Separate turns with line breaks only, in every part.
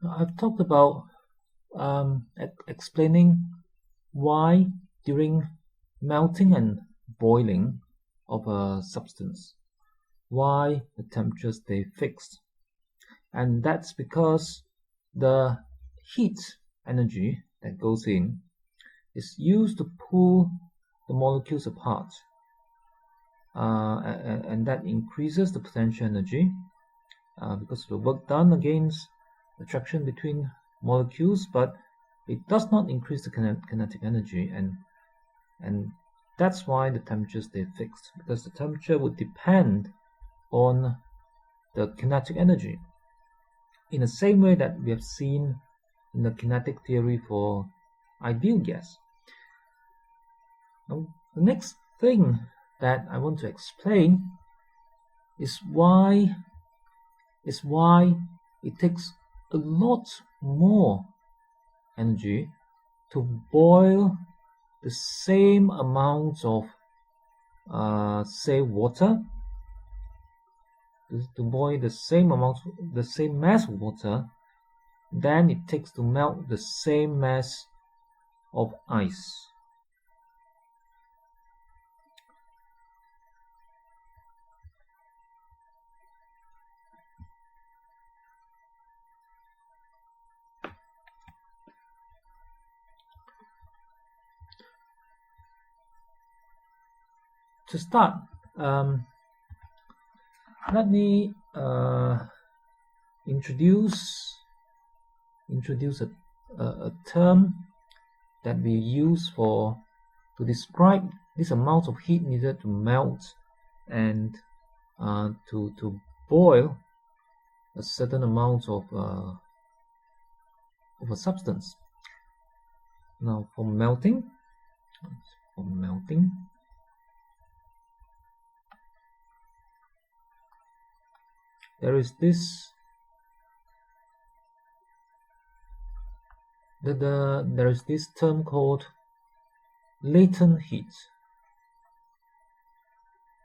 I've talked about explaining why during melting and boiling of a substance, why the temperatures stay fixed. And that's because the heat energy that goes in is used to pull the molecules apart. And that increases the potential energy because of the work done against attraction between molecules, but it does not increase the kinetic energy, and that's why the temperatures stay fixed, because the temperature would depend on the kinetic energy in the same way that we have seen in the kinetic theory for ideal gas. Now, the next thing that I want to explain is why it takes a lot more energy to boil the same amount of say water, to boil the same mass of water than it takes to melt the same mass of ice. To start, let me introduce a term that we use to describe this amount of heat needed to melt and to boil a certain amount of a substance. Now, for melting, there is this there is this term called latent heat.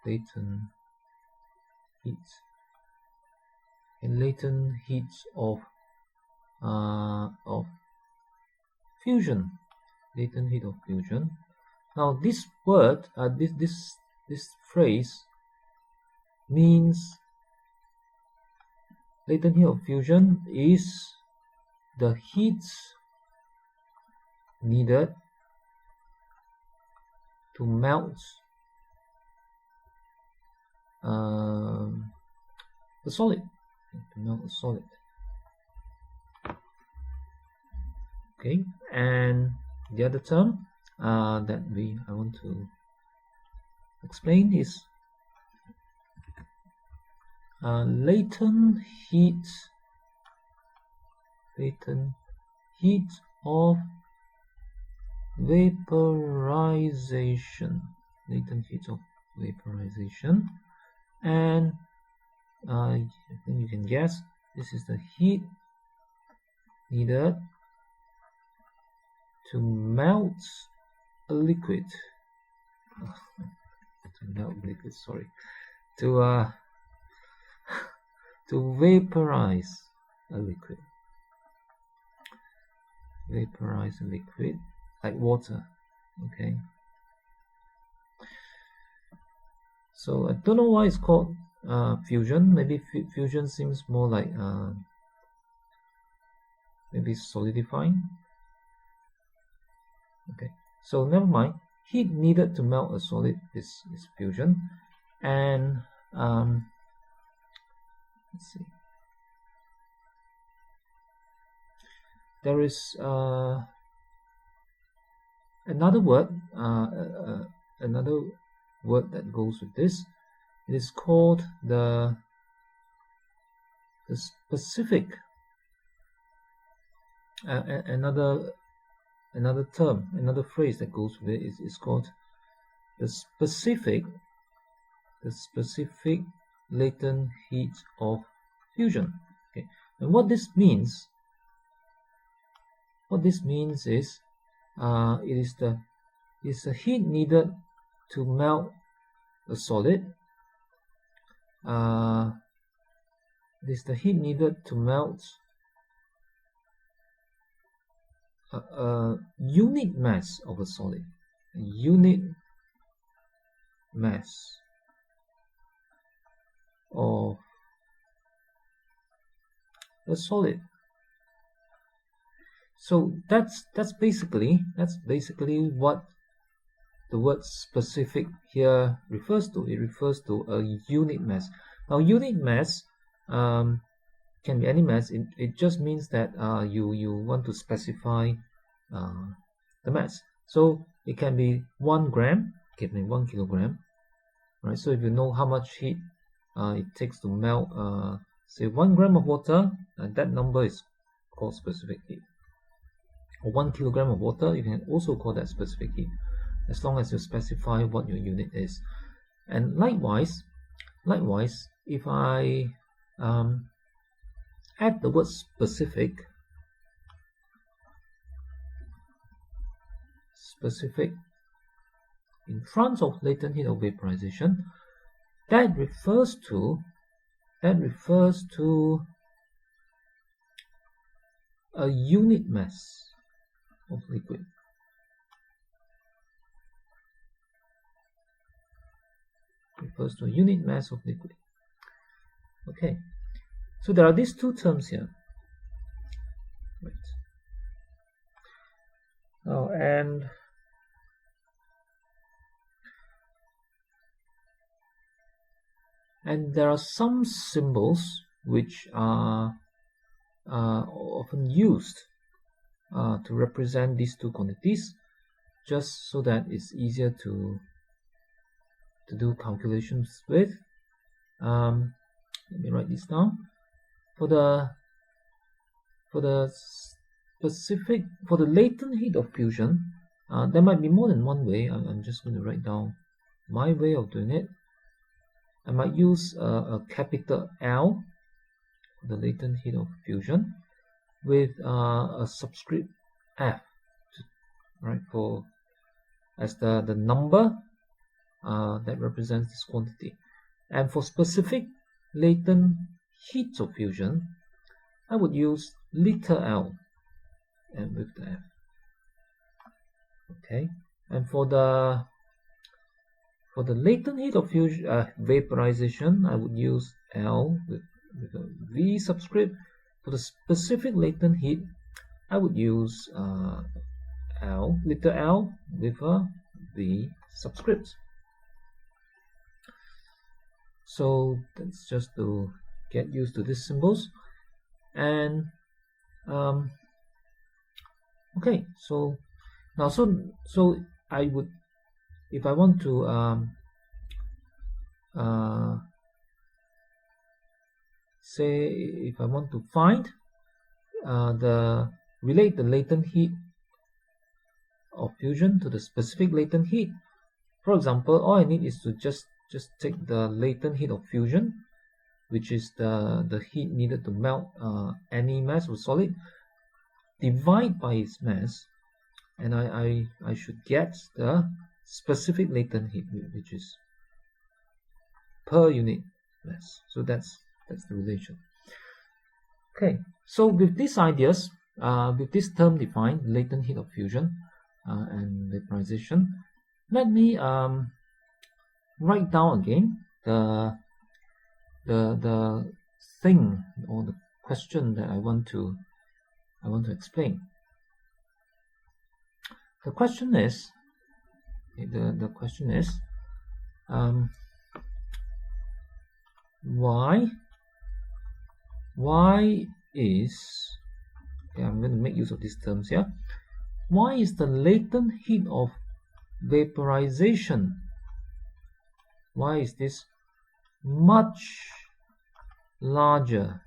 And latent heat of fusion. Latent heat of fusion. Now, this word, this phrase means latent heat of fusion is the heat needed to melt the solid. Okay, and the other term that I want to explain is latent heat of vaporization. And I think you can guess this is the heat needed to melt a liquid. To vaporize a liquid. Like water. Okay. So I don't know why it's called fusion. Maybe fusion seems more like maybe solidifying. Okay, so never mind. Heat needed to melt a solid is fusion, and let's see. There is another word that goes with this. It is called the specific. Another phrase that goes with it is called the specific latent heat of fusion. Okay, and what this means is it is the heat needed to melt a solid. It is the heat needed to melt unit mass of a solid. A unit mass of a solid. So that's basically what the word specific here refers to. It refers to a unit mass. Now, unit mass can be any mass. It just means that you want to specify the mass. So it can be 1 gram, it can be 1 kilogram, right? So if you know how much heat it takes to melt, say 1 gram of water, that number is called specific heat. Or 1 kilogram of water, you can also call that specific heat, as long as you specify what your unit is. And likewise, if I add the word specific in front of latent heat of vaporization, that refers to a unit mass of liquid. Refers to a unit mass of liquid. Okay, so there are these two terms here. Right. Now, and there are some symbols which are often used to represent these two quantities, just so that it's easier to do calculations with. Let me write this down. For the latent heat of fusion, there might be more than one way. I'm just going to write down my way of doing it. I might use a capital L for the latent heat of fusion, with a subscript F, right, for as the number that represents this quantity. And for specific latent heats of fusion, I would use little l and with the F. Okay, and for the latent heat of fusion vaporization, I would use L with a V subscript. For the specific latent heat, I would use L, little l with a V subscript. So that's just to get used to these symbols. And okay, so now so I would, if I want to say, if I want to find relate the latent heat of fusion to the specific latent heat, for example, all I need is to just take the latent heat of fusion, which is the heat needed to melt any mass of solid, divide by its mass, and I should get the specific latent heat, which is per unit mass. So that's the relation. Okay, so with these ideas, with this term defined, latent heat of fusion and vaporization, let me write down again the thing or the question that I want to explain. The question is why is, okay, I'm going to make use of these terms here. Why is the latent heat of vaporization, why is this much larger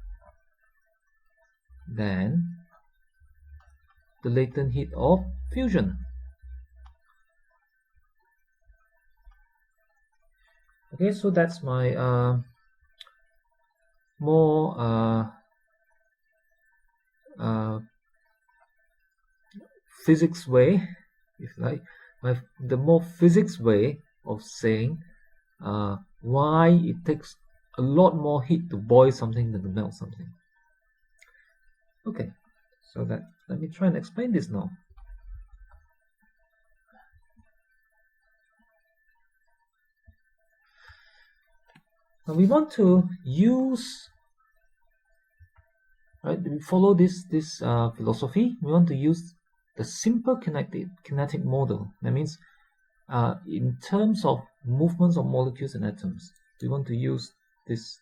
than the latent heat of fusion? Okay, so that's my more physics way, if like, the more physics way of saying why it takes a lot more heat to boil something than to melt something. Okay, So let me try and explain this now. Now we want to use, right? We follow this philosophy. We want to use the simple kinetic model. That means, in terms of movements of molecules and atoms, we want to use this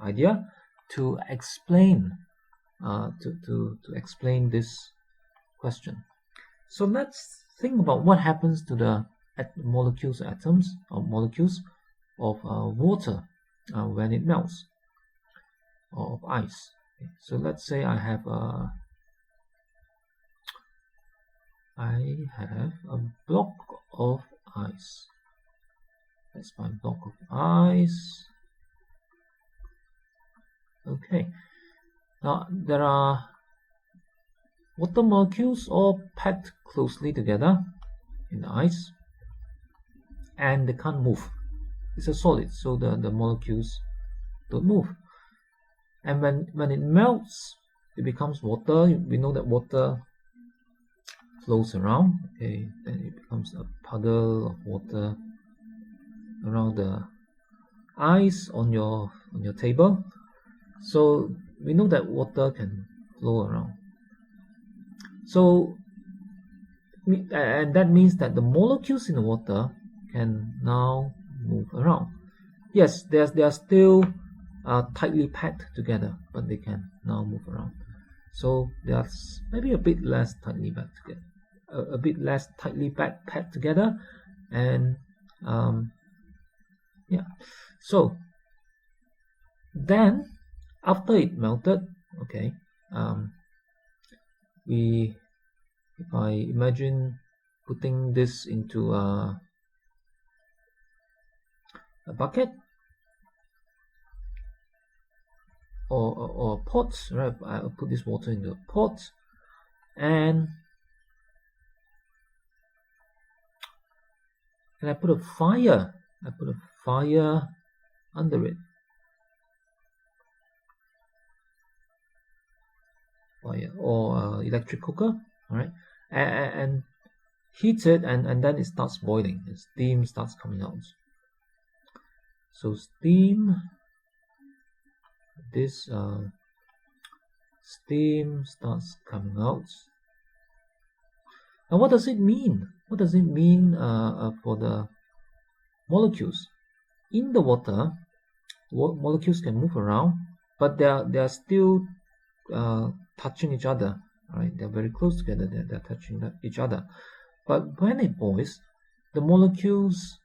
idea to explain to explain this question. So let's think about what happens to the molecules, atoms, or molecules of water when it melts, or of ice. Okay. So let's say I have a block of ice. That's my block of ice. Okay. Now there are water molecules all packed closely together in the ice, and they can't move. It's a solid, so the molecules don't move. And when it melts, it becomes water. We know that water flows around. Okay, then it becomes a puddle of water around the ice on your table. So we know that water can flow around. So, and that means that the molecules in the water can now move around. Yes, they are still tightly packed together, but they can now move around. So they are maybe a bit less tightly packed together, and yeah. So then after it melted, okay, if I imagine putting this into a bucket or a pot, right? I'll put this water into a pot, and I put a fire. I put a fire under it. Fire or electric cooker, all right, and heat it, and then it starts boiling. And steam starts coming out. So steam starts coming out. And what does it mean? What does it mean for the molecules in the water? Molecules can move around, but they are still touching each other. Right? They're very close together. They're touching each other. But when it boils, the molecules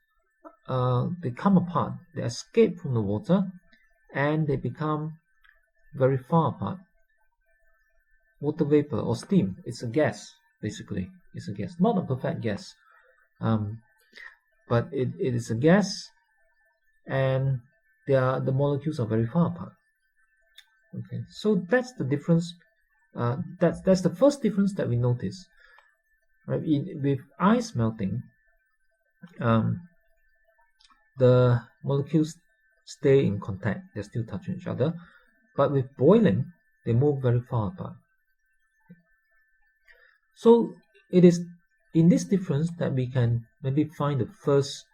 they come apart. They escape from the water, and they become very far apart. Water vapor or steam. It's a gas, basically. It's a gas, not a perfect gas, but it is a gas, and the molecules are very far apart. Okay, so that's the difference. That's the first difference that we notice. Right, with ice melting, the molecules stay in contact. They're still touching each other, but with boiling, they move very far apart. So it is in this difference that we can maybe find the first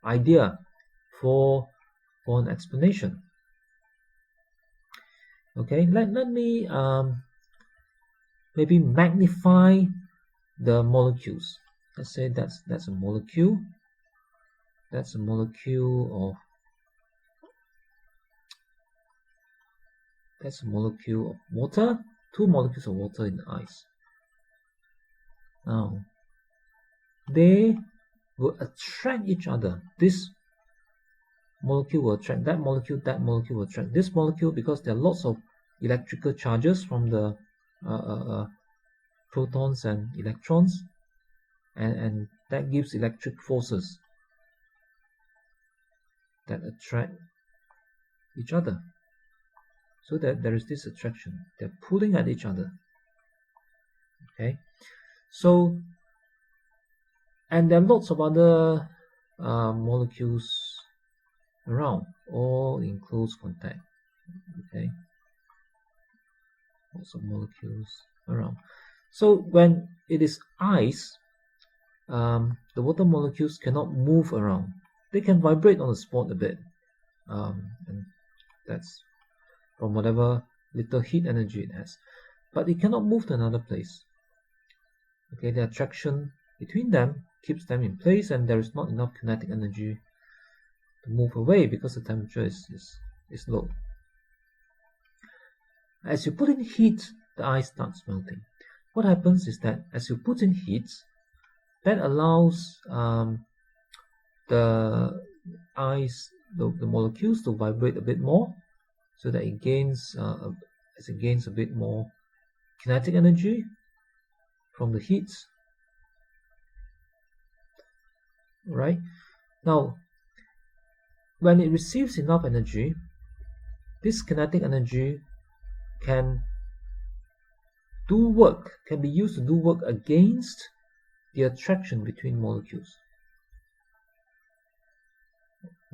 idea for an explanation. Okay, let me maybe magnify the molecules. Let's say that's a molecule. That's a molecule of water. Two molecules of water in the ice. Now, they will attract each other. This molecule will attract that molecule will attract this molecule, because there are lots of electrical charges from the protons and electrons, and that gives electric forces that attract each other. So that there is this attraction. They're pulling at each other. Okay, so, and there are lots of other molecules around, all in close contact. Okay, lots of molecules around. So when it is ice, the water molecules cannot move around. They can vibrate on the spot a bit, and that's from whatever little heat energy it has, but it cannot move to another place. Okay, the attraction between them keeps them in place, and there is not enough kinetic energy to move away because the temperature is low. As you put in heat, the ice starts melting. What happens is that as you put in heat, that allows the ice, the molecules to vibrate a bit more, so that it gains a bit more kinetic energy from the heat. Right? Now, when it receives enough energy, this kinetic energy can be used to do work against the attraction between molecules.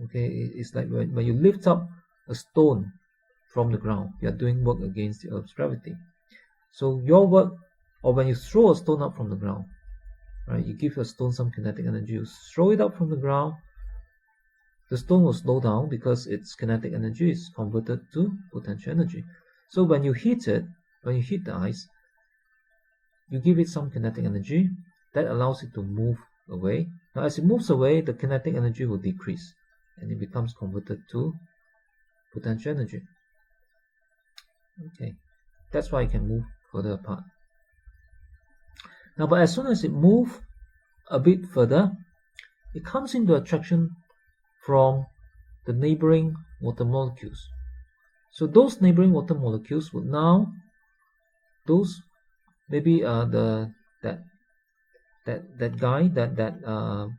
Okay, it's like when you lift up a stone from the ground, you are doing work against the Earth's gravity. So your work, or when you throw a stone up from the ground, right, you give a stone some kinetic energy, you throw it up from the ground, the stone will slow down because its kinetic energy is converted to potential energy. So when you heat the ice, you give it some kinetic energy that allows it to move away. Now as it moves away, the kinetic energy will decrease and it becomes converted to potential energy. Okay, that's why it can move further apart. Now, but as soon as it moves a bit further, it comes into attraction from the neighboring water molecules. So those neighboring water molecules would now, that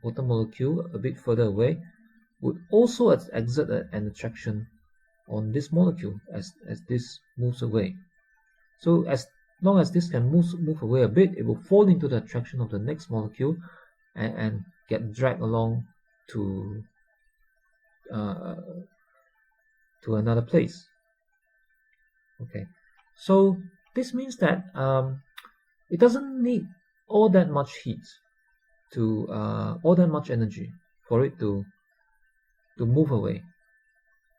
water molecule a bit further away would also exert an attraction on this molecule as this moves away. So as long as this can move away a bit, it will fall into the attraction of the next molecule and get dragged along to another place. Okay, so this means that it doesn't need all that much heat to all that much energy for it to move away,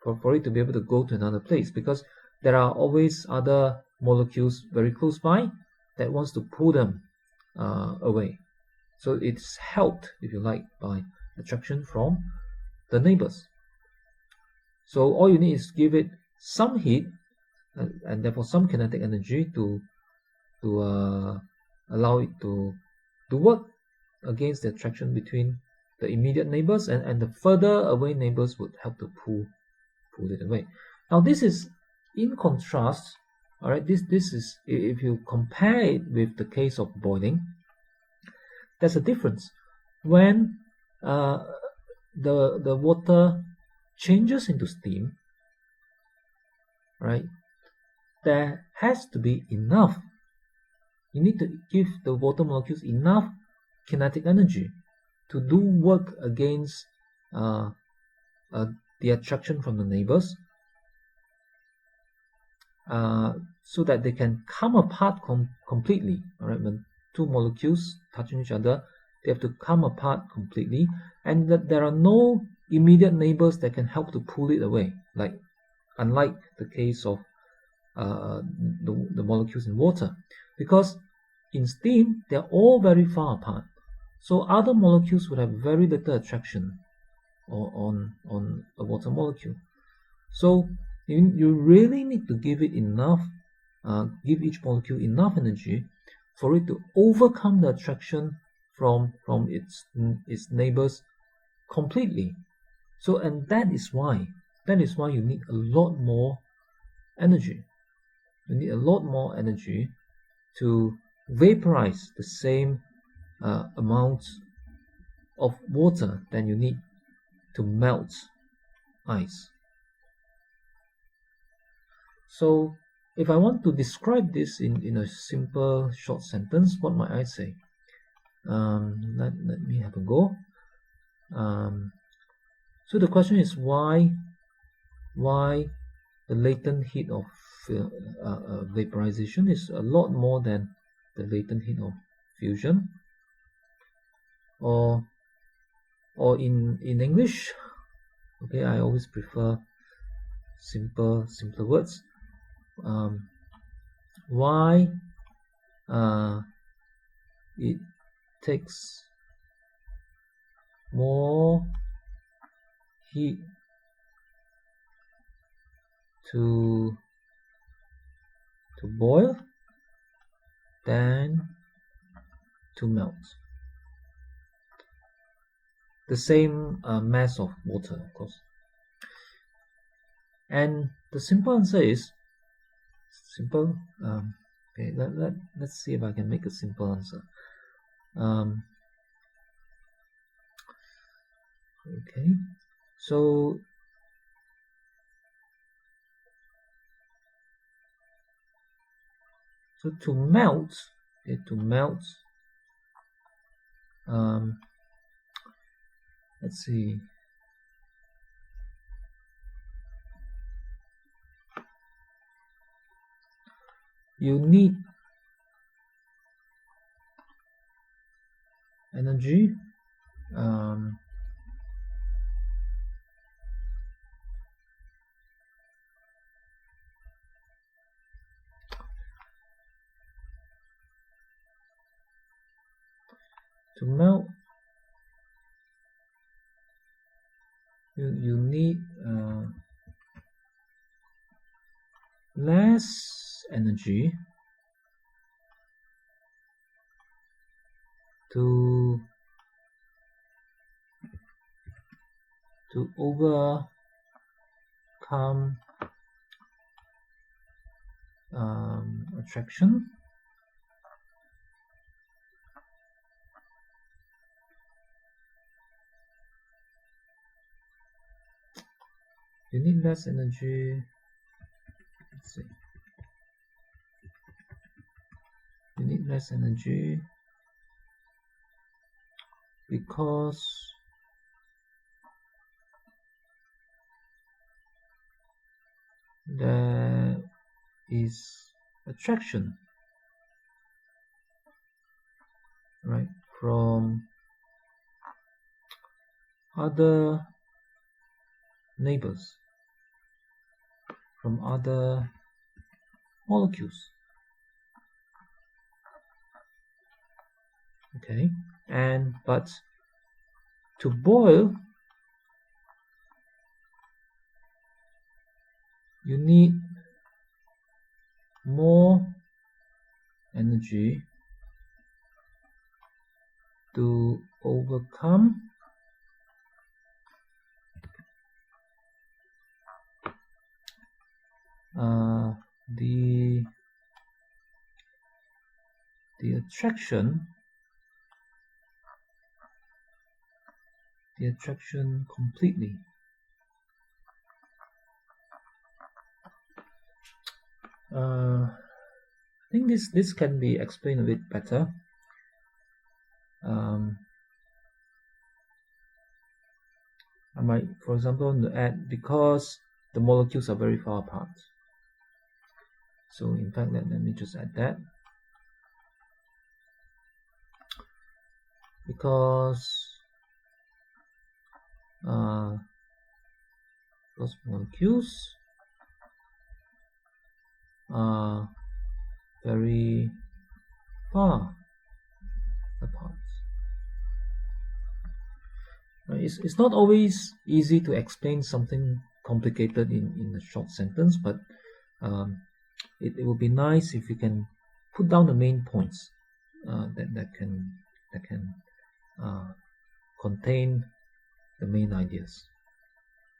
for it to be able to go to another place, because there are always other molecules very close by that wants to pull them away. So it's helped, if you like, by attraction from the neighbors. So all you need is give it some heat and therefore some kinetic energy to allow it to work against the attraction between the immediate neighbors, and the further away neighbors would help to pull it away. Now this is in contrast. All right, this is, if you compare it with the case of boiling, there's a difference. When the water changes into steam, right, there has to be enough. You need to give the water molecules enough kinetic energy to do work against the attraction from the neighbors, so that they can come apart completely. All right, when two molecules touching each other, they have to come apart completely, and that there are no immediate neighbors that can help to pull it away, unlike the case of the molecules in water, because in steam they're all very far apart, so other molecules would have very little attraction on a water molecule. So you really need to give it enough, give each molecule enough energy for it to overcome the attraction from its neighbors completely. So, and that is why you need a lot more energy. You need a lot more energy to vaporize the same amount of water than you need to melt ice. So if I want to describe this in a simple short sentence, what might I say? Let me have a go. So the question is why the latent heat of vaporization is a lot more than the latent heat of fusion. Or in English, okay, I always prefer simpler words. Why it takes more heat to boil than to melt. The same mass of water, of course. And the simple answer is simple. Okay, let's see if I can make a simple answer. Okay, so to melt, let's see. You need energy to melt. You need less energy to overcome attraction. You need less energy. Let's see. You need less energy because there is attraction, right, from other neighbors, from other molecules. Okay, but to boil, you need more energy to overcome the attraction completely. I think this can be explained a bit better. I might, for example, add because the molecules are very far apart. So in fact, let me just add that. Because those molecules are very far apart. It's not always easy to explain something complicated in a short sentence, but it would be nice if you can put down the main points that can contain the main ideas.